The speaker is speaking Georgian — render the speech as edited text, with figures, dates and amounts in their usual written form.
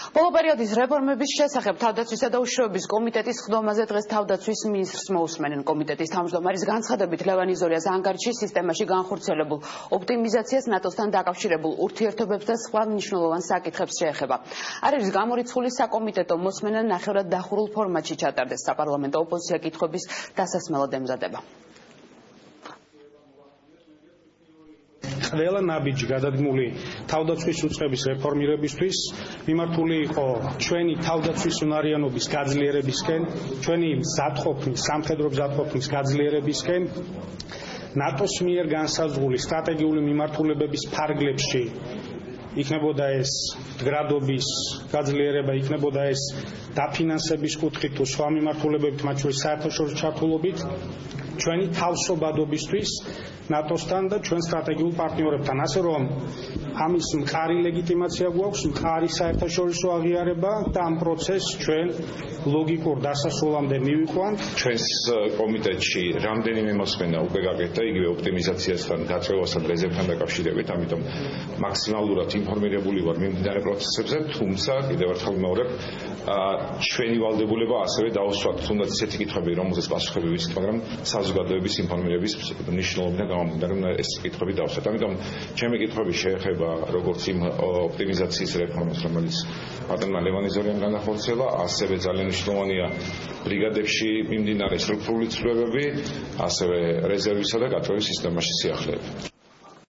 ბოლო პერიოდის რეფორმების შესახებ თავდაცვისა და უშიშროების კომიტეტის ხდომაზე დღეს თავდაცვის მინისტრს მოусმენენ. კომიტეტის თავმჯდომარის განცხადებით ლევან იზორიას ანგარიში სისტემაში განხორციელებულ ოპტიმიზაციას ნატოსთან დაკავშირებულ ურთიერთობებს და სხვა მნიშვნელოვან საკითხებს შეეხება. არ არის გამორიცხული საკომიტეტო მოსმენა ნახევრად დახურულ ფორმატში ჩატარდეს. საპარლამენტო ოპოზიცია კითხვების დასასმელად ემზადება. ყველა ნაბიჯი გადადგმული თავდაცვის უწყების რეფორმირებისთვის მიმართული იყო ჩვენი თავდაცვის უნარიანობის გაძლიერებისკენ, ჩვენი სამხედრო მზადყოფნის გაძლიერებისკენ, ნატოს მიერ განსაზღვრული სტრატეგიული მიმართულებების ფარგლებში იქნებოდა ეს მდგრადობის გაძლიერება, იქნებოდა ეს დაფინანსების კუთხით თუ სხვა მიმართულებებით, მათ შორის საერთაშორისო ჩართულობით, ჩვენი თავსობადობისთვის ნატოსთან და ჩვენ სტრატეგიულ პარტნიორებთან, ასე რომ ამის მყარი ლეგიტიმაცია გვაქვს, მყარი საერთაშორისო აღიარება და ამ პროცესს ჩვენ ლოგიკურ დასასრულამდე მივიყვანთ. ჩვენს კომიტეტში რამდენიმე მოსმენა უკვე გაკეთდა, იგივე ოპტიმიზაციასთან, გაწევასთან, რეზერვთან დაკავშირებით, ამიტომ მაქსიმალურად ინფორმირებული ვარ მიმდინარე პროცესებზე, თუმცა კიდევ ერთხელ ვიმეორებ, ჩვენი ვალდებულება ასევე დაუსვათ თუნდაც ისეთი კითხვები, რომელზეც პასუხები ვიცით, მაგრამ საზოგადოების ინფორმირების მნიშვნელობიდან გამომდინარე, რომ ეს კითხვები დავსვათ. ამიტომ ჩემი კითხვები შეეხება როგორც იმ ოპტიმიზაციის რეფორმას, რომელიც ბატონმა ლევან იზორიამ განახორციელა, ასევე ძალიან მნიშვნელოვანია ბრიგადებში მიმდინარე სტრუქტურული ცვლილებები, ასევე რეზერვისა და გაწევის სისტემაში სიახლეები.